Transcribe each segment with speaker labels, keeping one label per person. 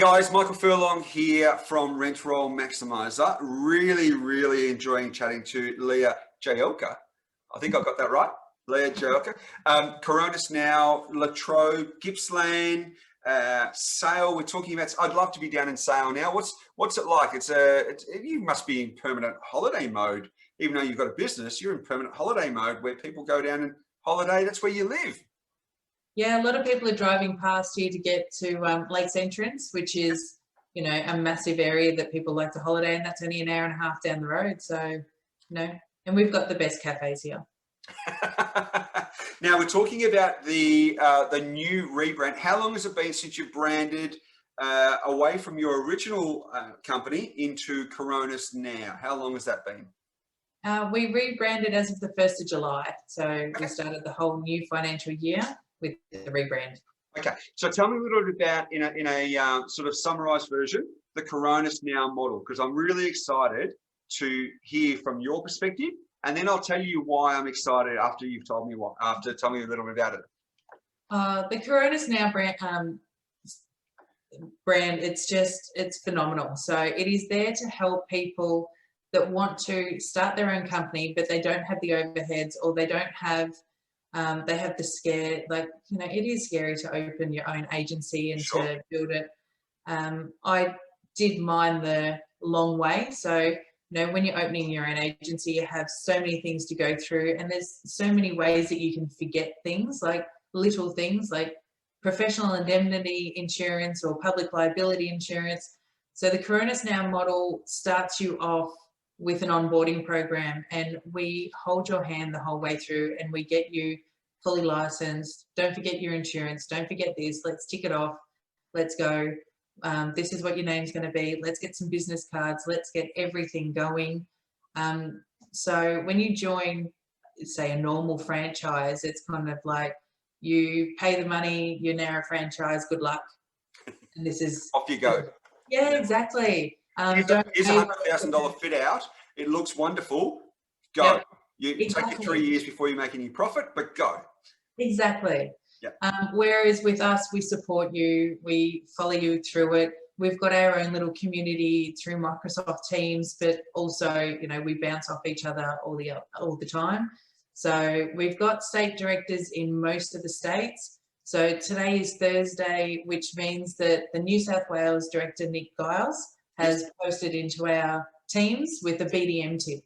Speaker 1: guys, Michael Furlong here from Rentroll Maximiser. Really enjoying chatting to Lia Jagielka. I think I got that right. Lia Jagielka. Coronis Now, Latrobe, Gippsland, Sale. We're talking about. I'd love to be down in Sale now. What's it like? You must be in permanent holiday mode, even though you've got a business. You're in permanent holiday mode where people go down and holiday. That's where you live.
Speaker 2: Yeah, a lot of people are driving past here to get to Lakes Entrance, which is, a massive area that people like to holiday, and that's only an hour and a half down the road. So, and we've got the best cafes here.
Speaker 1: Now we're talking about the new rebrand. How long has it been since you've branded away from your original company into Coronis Now? How long has that been?
Speaker 2: We rebranded as of the 1st of July. So we started the whole new financial year with the rebrand.
Speaker 1: Okay, so tell me a little bit about, in a sort of summarised version, the Coronis Now model, because I'm really excited to hear from your perspective, and then I'll tell you why I'm excited after you've told me tell me a little bit about it.
Speaker 2: The Coronis Now brand, it's phenomenal. So it is there to help people that want to start their own company, but they don't have the overheads, or they don't have they have the scare, it is scary to open your own agency and
Speaker 1: Sure.
Speaker 2: to build it. I did mine the long way. So, when you're opening your own agency, you have so many things to go through, and there's so many ways that you can forget things, like little things like professional indemnity insurance or public liability insurance. So the Coronis Now model starts you off with an onboarding program, and we hold your hand the whole way through, and we get you fully licensed. Don't forget your insurance. Don't forget this. Let's tick it off. Let's go. This is what your name's going to be. Let's get some business cards. Let's get everything going. So when you join, say, a normal franchise, it's kind of like you pay the money, you're now a franchise, good luck. And this is...
Speaker 1: Off you go.
Speaker 2: Yeah, exactly.
Speaker 1: Here's a $100,000 fit out. It looks wonderful. Go.
Speaker 2: Yep.
Speaker 1: You take you 3 years before you make any profit, but go.
Speaker 2: Exactly.
Speaker 1: Yep.
Speaker 2: Whereas with us, we support you. We follow you through it. We've got our own little community through Microsoft Teams, but also, we bounce off each other all the time. So we've got state directors in most of the states. So today is Thursday, which means that the New South Wales director, Nick Giles, has posted into our teams with a BDM tip.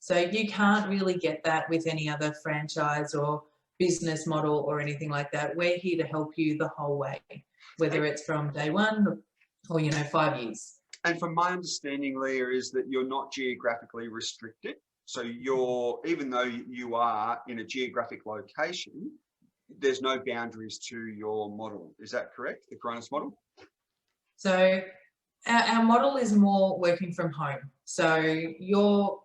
Speaker 2: So you can't really get that with any other franchise or business model or anything like that. We're here to help you the whole way, whether it's from day one or 5 years.
Speaker 1: And from my understanding, Lia, is that you're not geographically restricted. So even though you are in a geographic location, there's no boundaries to your model. Is that correct, the Coronis model?
Speaker 2: So our model is more working from home. So your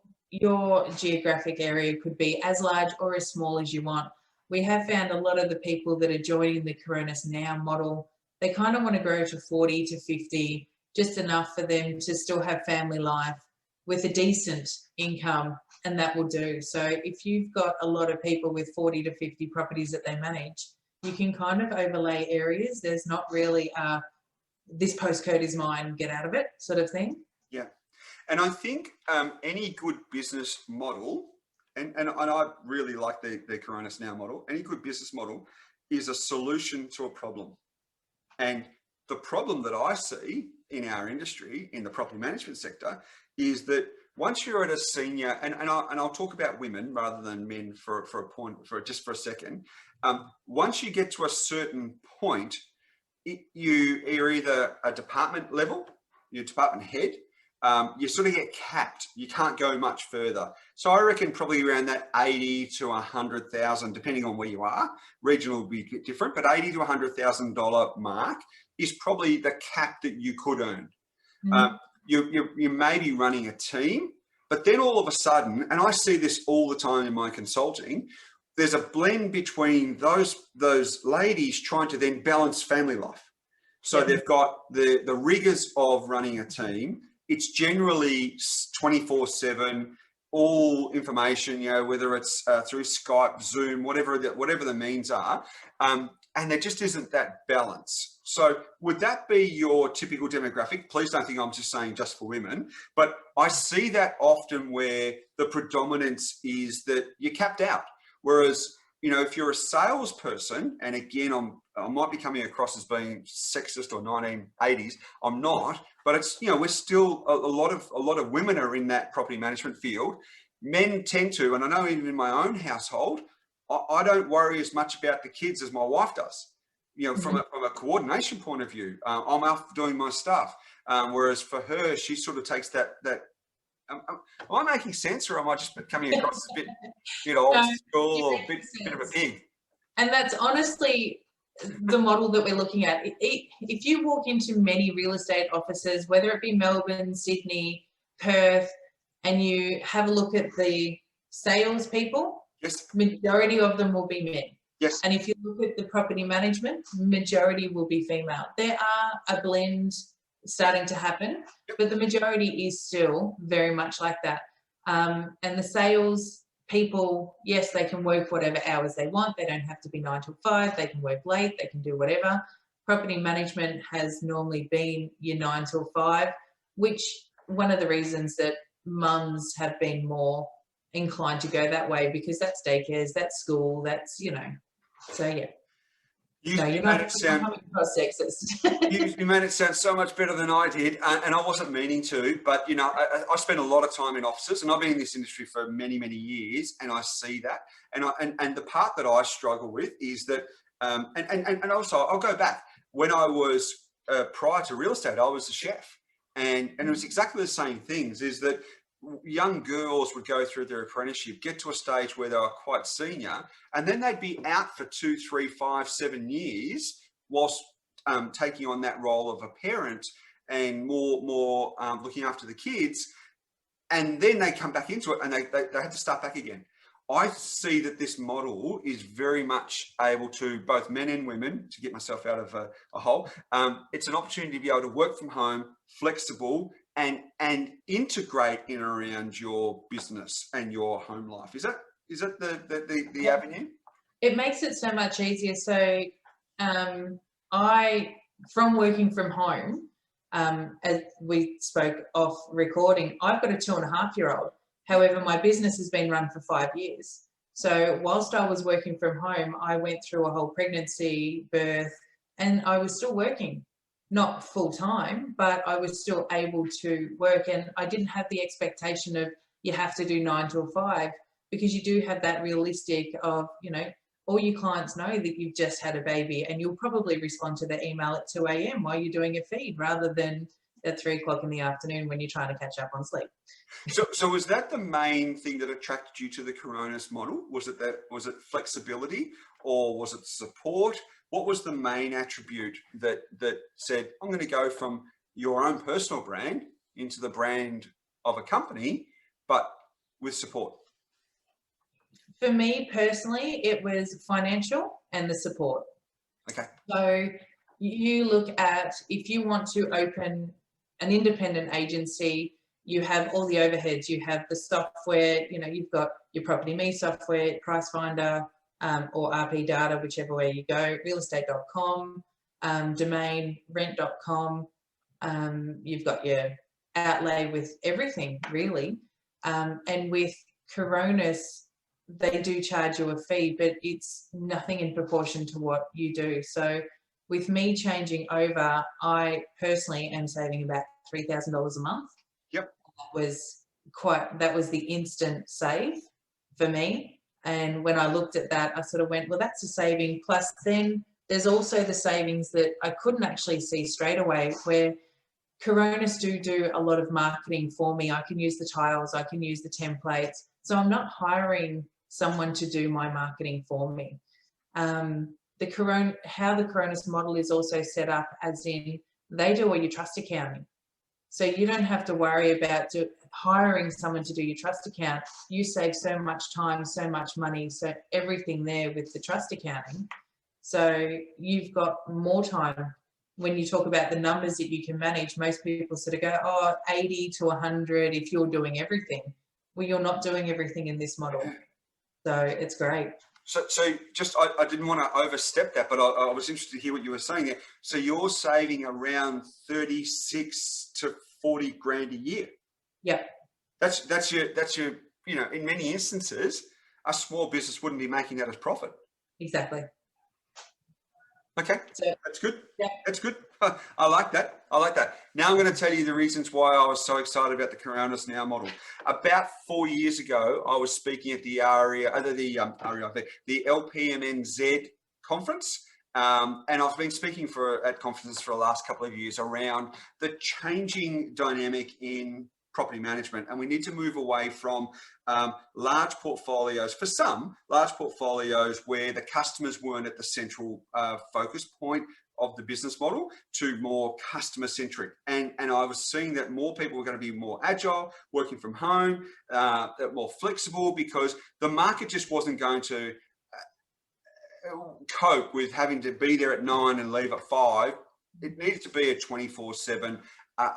Speaker 2: geographic area could be as large or as small as you want. We have found a lot of the people that are joining the Coronis Now model, they kind of want to grow to 40 to 50, just enough for them to still have family life with a decent income, and that will do. So if you've got a lot of people with 40 to 50 properties that they manage, you can kind of overlay areas. There's not really this postcode is mine, get out of it sort of thing.
Speaker 1: Yeah. And I think any good business model, and I really like the Coronis Now model, any good business model is a solution to a problem. And the problem that I see in our industry, in the property management sector, is that once you're at a senior, and I'll talk about women rather than men for a second. Once you get to a certain point, you're either a department level, your department head, you sort of get capped. You can't go much further. So I reckon probably around that 80 to 100,000, depending on where you are. Regional will be different, but $80 to $100,000 mark is probably the cap that you could earn. Mm-hmm. You may be running a team, but then all of a sudden, and I see this all the time in my consulting, there's a blend between those ladies trying to then balance family life. So they've got the rigors of running a team. It's generally 24/7, all information, whether it's through Skype, Zoom, whatever the means are. and there just isn't that balance. So would that be your typical demographic? Please don't think I'm just saying just for women, but I see that often where the predominance is that you're capped out. Whereas, you know, if you're a salesperson, and again, I might be coming across as being sexist or 1980s, I'm not, but it's, you know, we're still a lot of women are in that property management field. Men tend to, and I know even in my own household, I don't worry as much about the kids as my wife does. You know, from a coordination point of view, I'm out doing my stuff. Whereas for her, she sort of takes that. Am I making sense, or am I just coming across as a bit old school or a bit of a pig?
Speaker 2: And that's honestly the model that we're looking at. If you walk into many real estate offices, whether it be Melbourne, Sydney, Perth, and you have a look at the salespeople,
Speaker 1: yes,
Speaker 2: majority of them will be men.
Speaker 1: Yes.
Speaker 2: And if you look at the property management, majority will be female. There are a blend starting to happen, but the majority is still very much like that. And the sales people, yes, they can work whatever hours they want. They don't have to be 9 till 5. They can work late. They can do whatever. Property management has normally been your 9 till 5, which one of the reasons that mums have been more inclined to go that way, because that's daycares, that's school, that's, you know, so yeah.
Speaker 1: You
Speaker 2: You're
Speaker 1: made
Speaker 2: not
Speaker 1: it sound
Speaker 2: coming across sexist.
Speaker 1: you made it sound so much better than I did, and I wasn't meaning to, but you know, I spend a lot of time in offices, and I've been in this industry for many years, and I see that, and the part that I struggle with is that, and also I'll go back when I was prior to real estate, I was a chef, and it was exactly the same things. Is that young girls would go through their apprenticeship, get to a stage where they were quite senior, and then they'd be out for 2, 3, 5, 7 years whilst taking on that role of a parent and more looking after the kids, and then they come back into it and they have to start back again. I see that this model is very much able to both men and women, to get myself out of a hole. It's an opportunity to be able to work from home, flexible, and integrate in around your business and your home life. Is that the avenue?
Speaker 2: It makes it so much easier. So from working from home, as we spoke off recording, I've got a 2.5-year-old. However, my business has been run for 5 years. So whilst I was working from home, I went through a whole pregnancy, birth, and I was still working. Not full time, but I was still able to work, and I didn't have the expectation of you have to do 9 till 5, because you do have that realistic of, you know, all your clients know that you've just had a baby, and you'll probably respond to their email at 2 a.m. while you're doing a feed, rather than at 3 o'clock in the afternoon when you're trying to catch up on sleep.
Speaker 1: So was that the main thing that attracted you to the Coronis model? Was it flexibility, or was it support? What was the main attribute that said, I'm going to go from your own personal brand into the brand of a company, but with support?
Speaker 2: For me personally, it was financial and the support.
Speaker 1: Okay.
Speaker 2: So you look at, if you want to open an independent agency, you have all the overheads, you have the software, you know, you've got your PropertyMe software, Price Finder, or RP Data, whichever way you go, realestate.com, domain, rent.com. You've got your outlay with everything, really. And with Coronis, they do charge you a fee, but it's nothing in proportion to what you do. So with me changing over, I personally am saving about $3,000 a month.
Speaker 1: Yep.
Speaker 2: That was the instant save for me. And when I looked at that, I sort of went, well, that's a saving. Plus then there's also the savings that I couldn't actually see straight away, where Coronis do a lot of marketing for me. I can use the tiles, I can use the templates. So I'm not hiring someone to do my marketing for me. How the Coronis model is also set up, as in they do all your trust accounting. So you don't have to worry about hiring someone to do your trust account. You save so much time, so much money, so everything there with the trust accounting. So you've got more time. When you talk about the numbers that you can manage, most people sort of go, 80 to 100 if you're doing everything. Well, you're not doing everything in this model. So it's great.
Speaker 1: So just, I didn't want to overstep that, but I was interested to hear what you were saying there. So you're saving around 36 to 40 grand a year.
Speaker 2: Yeah.
Speaker 1: That's your, you know, in many instances, a small business wouldn't be making that as profit.
Speaker 2: Exactly.
Speaker 1: Okay,
Speaker 2: So,
Speaker 1: that's good.
Speaker 2: yeah.
Speaker 1: That's good. I like that. I like that. Now I'm going to tell you the reasons why I was so excited about the Coronis Now model. About 4 years ago, I was speaking at the the LPMNZ conference. And I've been speaking at conferences for the last couple of years around the changing dynamic in property management, and we need to move away from large portfolios, for some large portfolios where the customers weren't at the central focus point of the business model, to more customer centric. And I was seeing that more people were going to be more agile, working from home, more flexible, because the market just wasn't going to cope with having to be there at 9 and leave at 5. It needed to be a 24/7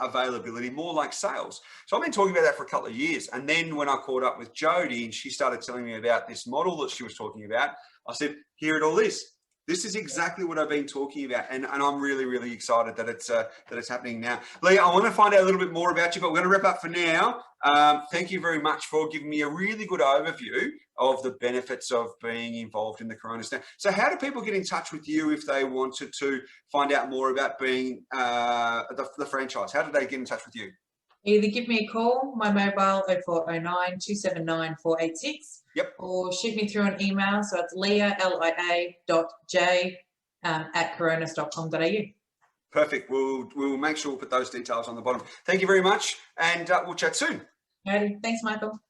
Speaker 1: availability, more like sales. So I've been talking about that for a couple of years. And then when I caught up with Jody and she started telling me about this model that she was talking about, I said, here it all is. This is exactly what I've been talking about, and I'm really, really excited that it's happening now. Lia, I want to find out a little bit more about you, but we're going to wrap up for now. Thank you very much for giving me a really good overview of the benefits of being involved in the Coronis Now. So how do people get in touch with you if they wanted to find out more about being the franchise? How do they get in touch with you?
Speaker 2: Either give me a call, my mobile 0409 279 486.
Speaker 1: Yep.
Speaker 2: Or shoot me through an email. So it's lia.j at coronis.com.au.
Speaker 1: Perfect. We'll make sure we'll put those details on the bottom. Thank you very much, and we'll chat soon.
Speaker 2: Thanks, Michael.